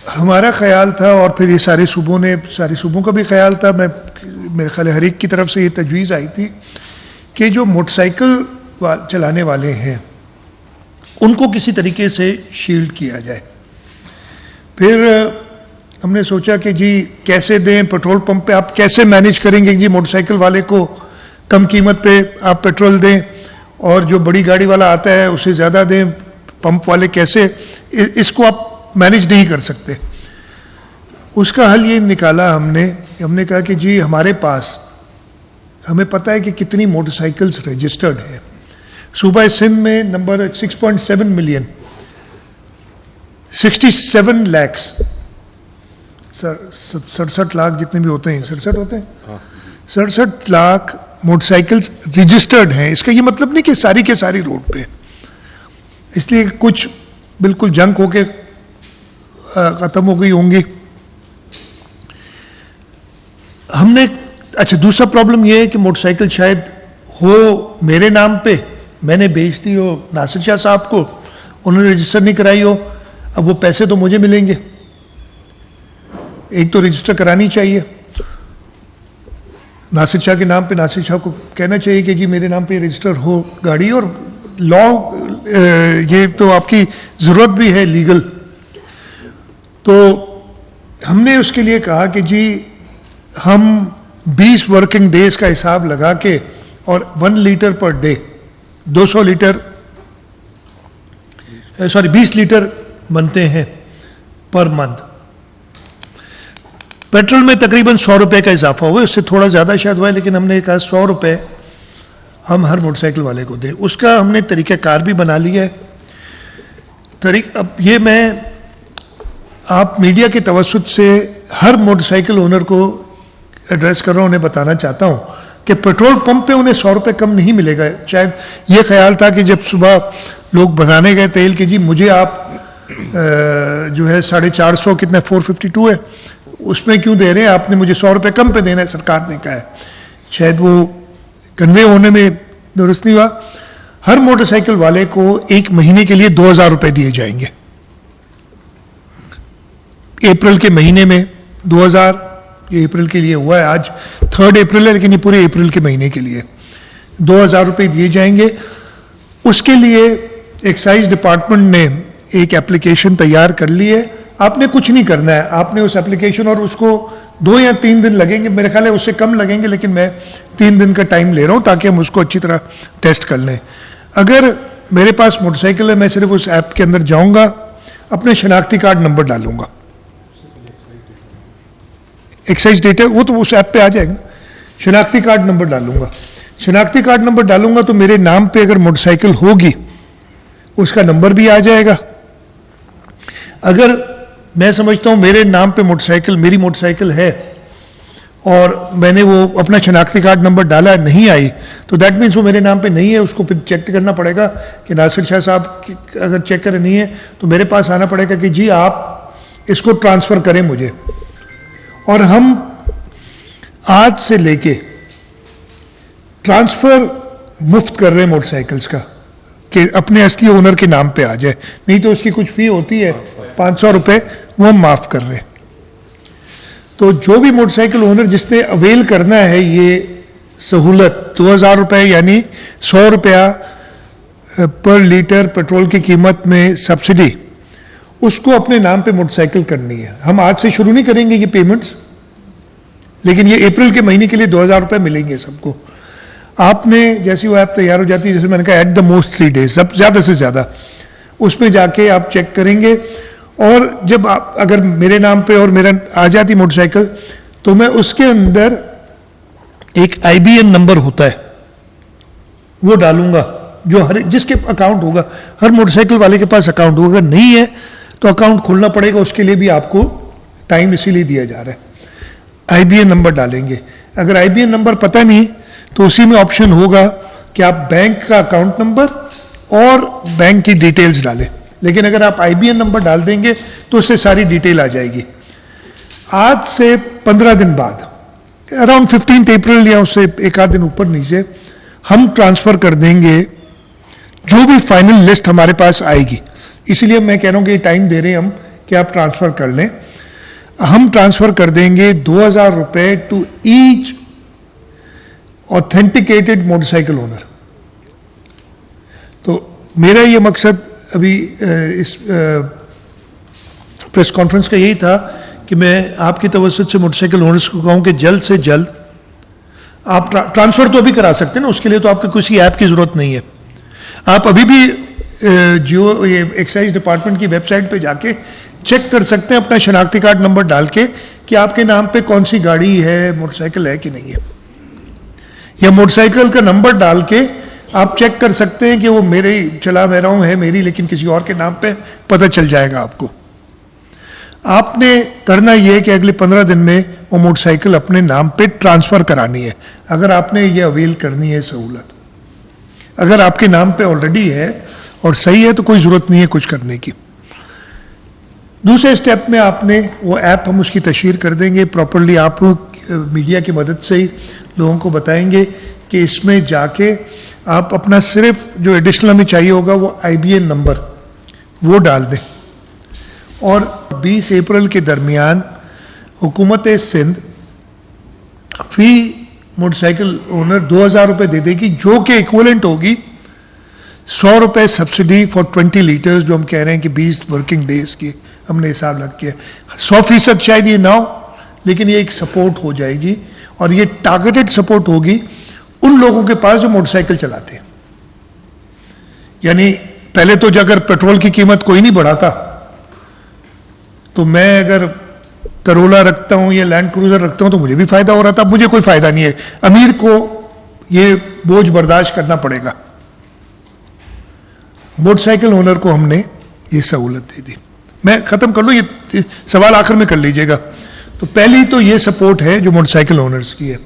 हमारा ख्याल था और फिर ये सारे सूबों का भी ख्याल था, मेरे ख्याल हर एक की तरफ से ये तजवीज़ आई थी कि जो मोटरसाइकिल चलाने वाले हैं उनको किसी तरीके से शील्ड किया जाए। फिर हमने सोचा कि जी कैसे दें, पेट्रोल पंप पे आप कैसे मैनेज करेंगे जी, मोटरसाइकिल वाले को कम कीमत पे आप पेट्रोल दें और जो बड़ी गाड़ी वाला आता है उसे ज़्यादा दें, पंप वाले कैसे, इसको आप मैनेज नहीं कर सकते। उसका हल ये निकाला हमने कहा कि जी हमारे पास, हमें पता है कि कितनी मोटरसाइकिल्स रजिस्टर्ड हैं। सूबा सिंध में नंबर 6.7 मिलियन, 67 लाख, 67 लाख जितने भी होते हैं, 67 होते हैं, 67 लाख मोटरसाइकिल्स रजिस्टर्ड हैं। इसका ये मतलब नहीं कि सारी के सारी रोड पे, इसलिए कुछ बिल्कुल जंक होके ख़त्म हो गई होंगी। हमने, अच्छा दूसरा प्रॉब्लम ये है कि मोटरसाइकिल शायद हो मेरे नाम पे, मैंने बेच दी हो नासिर शाह साहब को, उन्होंने रजिस्टर नहीं कराई हो, अब वो पैसे तो मुझे मिलेंगे। एक तो रजिस्टर करानी चाहिए नासिर शाह के नाम पे, नासिर शाह को कहना चाहिए कि जी मेरे नाम पे रजिस्टर हो गाड़ी, और लॉ ये तो आपकी ज़रूरत भी है लीगल। तो हमने उसके लिए कहा कि जी हम 20 वर्किंग डेज का हिसाब लगा के और 1 litre per day 200 litre, sorry 20 litre बनते हैं पर मंथ। पेट्रोल में तकरीबन 100 रुपये का इजाफा हुआ, उससे थोड़ा ज़्यादा शायद हुआ है, लेकिन हमने कहा 100 रुपये हम हर मोटरसाइकिल वाले को दें। उसका हमने तरीक़ाकार भी बना लिया है। अब ये मैं आप मीडिया के तवस्सुत से हर मोटरसाइकिल ओनर को एड्रेस कर रहा हूँ, उन्हें बताना चाहता हूँ कि पेट्रोल पंप पे उन्हें 100 रुपये कम नहीं मिलेगा। शायद ये ख्याल था कि जब सुबह लोग बनाने गए तेल कि जी मुझे आप जो है 450 कितना 452 है, उसमें क्यों दे रहे हैं, आपने मुझे 100 रुपये कम पे देना है, सरकार ने कहा है। शायद वो कन्वे होने में दुरुस्त नहीं हुआ। हर मोटरसाइकिल वाले को 1 महीने के लिए 2000 रुपये दिए जाएंगे। अप्रैल के महीने में 2000, ये अप्रैल के लिए हुआ है, आज 3 अप्रैल है, लेकिन ये पूरे अप्रैल के महीने के लिए 2000 रुपये दिए जाएंगे। उसके लिए एक्साइज डिपार्टमेंट ने एक एप्लीकेशन तैयार कर ली है। आपने कुछ नहीं करना है, आपने उस एप्लीकेशन, और उसको 2 या 3 दिन लगेंगे, मेरे ख्याल है उससे कम लगेंगे, लेकिन मैं 3 दिन का टाइम ले रहा हूँ ताकि हम उसको अच्छी तरह टेस्ट कर लें। अगर मेरे पास मोटरसाइकिल है, मैं सिर्फ उस ऐप के अंदर जाऊँगा, अपने शनाख्ती कार्ड नंबर डालूंगा, एक्साइज डेटा वो तो उस ऐप पे आ जाएगा, शनाख्ती कार्ड नंबर डालूंगा। शनाख्ती कार्ड नंबर डालूंगा तो मेरे नाम पे अगर मोटरसाइकिल होगी उसका नंबर भी आ जाएगा। अगर मैं समझता हूँ मेरे नाम पे मोटरसाइकिल, मेरी मोटरसाइकिल है और मैंने वो अपना शनाख्ती कार्ड नंबर डाला नहीं आई, तो दैट मीन्स वो मेरे नाम पे नहीं है। उसको फिर चेक करना पड़ेगा कि नासिर शाह साहब अगर चेक करें नहीं है तो मेरे पास आना पड़ेगा कि जी आप इसको ट्रांसफ़र करें मुझे। और हम आज से लेके ट्रांसफ़र मुफ्त कर रहे हैं मोटरसाइकिल्स का कि अपने असली ओनर के नाम पे आ जाए, नहीं तो उसकी कुछ फ़ी होती है 500 रुपये, वो हम माफ़ कर रहे हैं। तो जो भी मोटरसाइकिल ओनर जिसने अवेल करना है ये सहूलत, 2000 रुपये यानी 100 रुपया पर लीटर पेट्रोल की कीमत में सब्सिडी, उसको अपने नाम पे मोटरसाइकिल करनी है। हम आज से शुरू नहीं करेंगे ये पेमेंट्स, लेकिन ये अप्रैल के महीने के लिए 2000 रुपये मिलेंगे सबको। आपने जैसी वो ऐप तैयार हो जाती है, जैसे मैंने कहा एट द मोस्ट 3 डेज, सब ज़्यादा से ज़्यादा उसमें जाके आप चेक करेंगे। और जब आप अगर मेरे नाम पे और मेरा आ जाती मोटरसाइकिल, तो मैं उसके अंदर एक IBN नंबर होता है वो डालूंगा, जो हर जिसके अकाउंट होगा, हर मोटरसाइकिल वाले के पास अकाउंट होगा। अगर नहीं है तो अकाउंट खोलना पड़ेगा, उसके लिए भी आपको टाइम इसीलिए दिया जा रहा है। IBN नंबर डालेंगे। अगर IBN नंबर पता नहीं तो उसी में ऑप्शन होगा कि आप बैंक का अकाउंट नंबर और बैंक की डिटेल्स डालें, लेकिन अगर आप IBN नंबर डाल देंगे तो उससे सारी डिटेल आ जाएगी। आज से 15 दिन बाद, अराउंड 15 अप्रैल या उससे एक आध दिन ऊपर नीचे, हम ट्रांसफ़र कर देंगे जो भी फाइनल लिस्ट हमारे पास आएगी। इसीलिए मैं कह रहा हूँ कि टाइम दे रहे हैं हम कि आप ट्रांसफ़र कर लें। हम ट्रांसफ़र कर देंगे 2,000 रुपये to each authenticated motorcycle owner. तो मेरा ये मकसद अभी इस प्रेस कॉन्फ्रेंस का यही था कि मैं आपकी तवज्जुह से मोटरसाइकिल ओनर्स को कहूँ कि जल्द से जल्द आप ट्रांसफ़र तो अभी करा सकते हैं ना, उसके लिए तो आपको किसी ऐप की ज़रूरत नहीं है। आप अभी भी जो ये एक्साइज डिपार्टमेंट की वेबसाइट पे जाके चेक कर सकते हैं अपना शनाख्ती कार्ड नंबर डाल के कि आपके नाम पे कौन सी गाड़ी है, मोटरसाइकिल है कि नहीं है, या मोटरसाइकिल का नंबर डाल के आप चेक कर सकते हैं कि वो मेरे चला मैं रहा हूँ है मेरी, लेकिन किसी और के नाम पे पता चल जाएगा आपको। आपने करना ये है कि अगले 15 दिन में वो मोटरसाइकिल अपने नाम पे ट्रांसफ़र करानी है, अगर आपने ये अवेल करनी है सहूलत। अगर आपके नाम पे ऑलरेडी है और सही है तो कोई ज़रूरत नहीं है कुछ करने की। दूसरे स्टेप में आपने वो ऐप हम उसकी तशहीर कर देंगे प्रॉपरली, आप मीडिया की मदद से ही लोगों को बताएंगे कि इसमें जाके आप अपना सिर्फ जो एडिशनल हमें चाहिए होगा वो IBN नंबर वो डाल दें। और 20 अप्रैल के दरमियान हुकूमत सिंध फी मोटरसाइकिल ओनर 2,000 रुपये दे देगी, जो कि इक्वलेंट होगी 100 रुपये सब्सिडी फॉर 20 लीटर्स, जो हम कह रहे हैं कि 20 वर्किंग डेज की हमने हिसाब लग किया। 100% शायद ये ना हो, लेकिन ये एक सपोर्ट हो जाएगी और ये टारगेटेड सपोर्ट होगी उन लोगों के पास जो मोटरसाइकिल चलाते हैं। यानी पहले तो अगर पेट्रोल की कीमत कोई नहीं बढ़ाता तो मैं अगर करोला रखता हूं या लैंड क्रूजर रखता हूं तो मुझे भी फायदा हो रहा था, मुझे कोई फायदा नहीं है, अमीर को ये बोझ बर्दाश्त करना पड़ेगा। मोटरसाइकिल ओनर को हमने ये सहूलत दे दी। मैं खत्म कर लूं, ये सवाल आखिर में कर लीजिएगा। तो पहली तो ये सपोर्ट है जो मोटरसाइकिल ओनर्स की है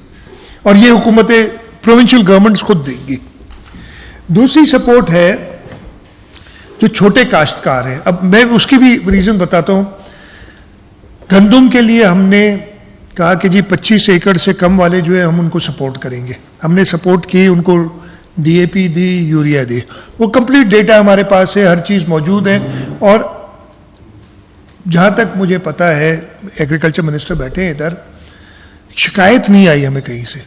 और ये हुकूमतें प्रोविंशियल गवर्नमेंट्स खुद देंगी। दूसरी सपोर्ट है जो छोटे काश्तकार हैं। अब मैं उसकी भी रीजन बताता हूं। गंदम के लिए हमने कहा कि जी 25 एकड़ से कम वाले जो है हम उनको सपोर्ट करेंगे। हमने सपोर्ट की, उनको DAP दी, यूरिया दी, वो कंप्लीट डेटा हमारे पास है, हर चीज़ मौजूद है। और जहाँ तक मुझे पता है, एग्रीकल्चर मिनिस्टर बैठे हैं इधर, शिकायत नहीं आई हमें कहीं से।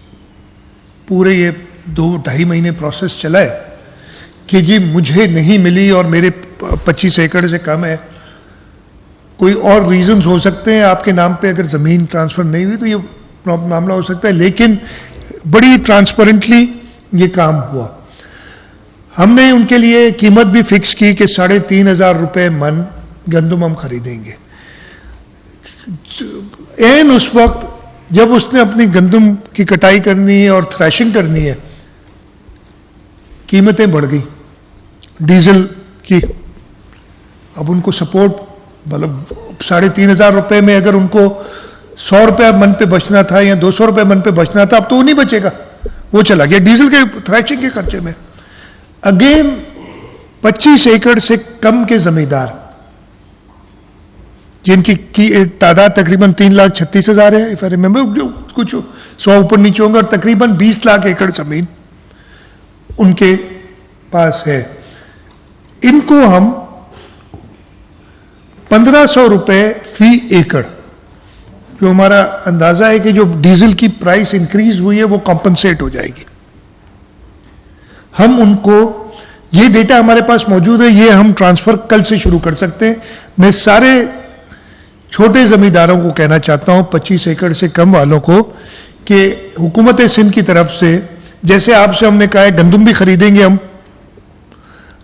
पूरे ये 2-2.5 महीने प्रोसेस चला है कि जी मुझे नहीं मिली और मेरे 25 एकड़ से कम है। कोई और रीजंस हो सकते हैं, आपके नाम पे अगर ज़मीन ट्रांसफ़र नहीं हुई तो ये मामला हो सकता है, लेकिन बड़ी ट्रांसपेरेंटली ये काम हुआ। हमने उनके लिए कीमत भी फिक्स की कि 3,500 रुपये मन गंदम हम खरीदेंगे। एन उस वक्त जब उसने अपनी गंदम की कटाई करनी है और थ्रैशिंग करनी है, कीमतें बढ़ गई डीजल की। अब उनको सपोर्ट मतलब 3,500 रुपये में अगर उनको 100 रुपये मन पे बचना था या 200 रुपये मन पे बचना था, अब तो वो नहीं बचेगा, वो चला गया डीजल के थ्रैशिंग के खर्चे में। अगेन 25 एकड़ से कम के जमींदार जिनकी तादाद तकरीबन 3,36,000 है, इफ आई रिमेंबर, कुछ 100 ऊपर नीचे होंगे, और तकरीबन 20 लाख एकड़ जमीन उनके पास है। इनको हम 1,500 रुपये फी एकड़, जो हमारा अंदाजा है कि जो डीजल की प्राइस इंक्रीज हुई है वो कॉम्पनसेट हो जाएगी। हम उनको, ये डेटा हमारे पास मौजूद है, ये हम ट्रांसफर कल से शुरू कर सकते हैं। मैं सारे छोटे जमींदारों को कहना चाहता हूं, 25 एकड़ से कम वालों को, कि हुकूमत सिंध की तरफ से, जैसे आपसे हमने कहा है गंदम भी खरीदेंगे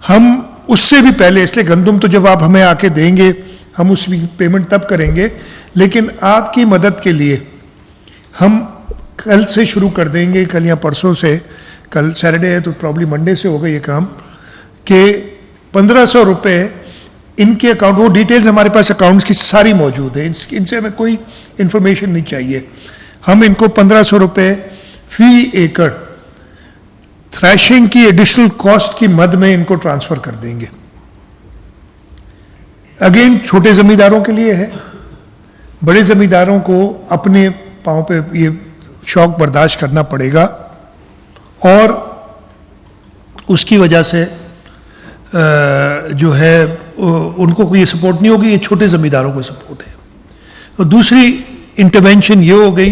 हम उससे भी पहले, इसलिए गंदम तो जब आप हमें आके देंगे हम उसकी पेमेंट तब करेंगे, लेकिन आपकी मदद के लिए हम कल से शुरू कर देंगे, कल या परसों से, कल सैटरडे है तो प्रॉब्ली मंडे से होगा ये काम, कि 1,500 रुपये इनके अकाउंट, वो डिटेल्स हमारे पास अकाउंट्स की सारी मौजूद है, इनसे हमें कोई इन्फॉर्मेशन नहीं चाहिए। हम इनको 1,500 रुपये फी एकड़ थ्रैशिंग की एडिशनल कॉस्ट की मद में इनको ट्रांसफर कर देंगे। अगेन छोटे जमींदारों के लिए है, बड़े जमींदारों को अपने पांव पे ये शौक बर्दाश्त करना पड़ेगा, और उसकी वजह से जो है उनको कोई सपोर्ट नहीं होगी, ये छोटे ज़मींदारों को सपोर्ट है। और दूसरी इंटरवेंशन ये हो गई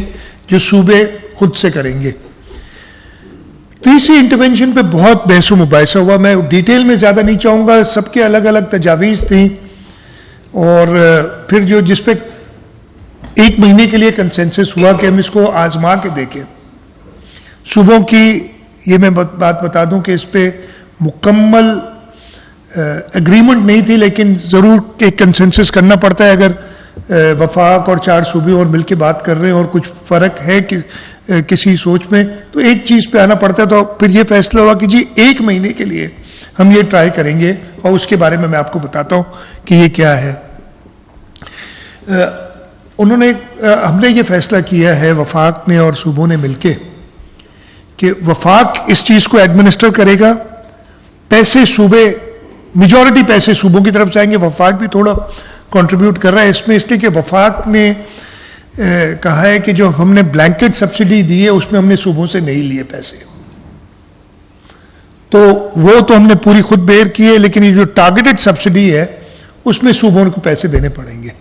जो सूबे खुद से करेंगे। तीसरी इंटरवेंशन पे बहुत बहस मुबाहिसा हुआ, मैं डिटेल में ज़्यादा नहीं चाहूँगा, सबके अलग अलग तजावीज़ थी, और फिर जो जिस पे 1 महीने के लिए कंसेंसस हुआ कि हम इसको आजमा के देखें। सूबों की ये मैं बात बता दूं कि इस पे मुकम्मल एग्रीमेंट नहीं थी, लेकिन ज़रूर एक कंसेंसस करना पड़ता है। अगर वफाक और 4 सूबे और मिलकर बात कर रहे हैं और कुछ फ़र्क है कि किसी सोच में, तो एक चीज़ पे आना पड़ता है। तो फिर ये फैसला हुआ कि जी 1 महीने के लिए हम ये ट्राई करेंगे, और उसके बारे में मैं आपको बताता हूँ कि ये क्या है। हमने ये फैसला किया है वफाक ने और सूबों ने मिलके कि वफाक इस चीज़ को एडमिनिस्टर करेगा, पैसे सूबे, मेजॉरिटी पैसे सूबों की तरफ जाएंगे, वफाक भी थोड़ा कंट्रीब्यूट कर रहा है इसमें, इसलिए कि वफाक ने कहा है कि जो हमने ब्लैंकेट सब्सिडी दी है उसमें हमने सूबों से नहीं लिए पैसे, तो वो तो हमने पूरी खुद बेयर की है, लेकिन ये जो टारगेटेड सब्सिडी है उसमें सूबों को पैसे देने पड़ेंगे।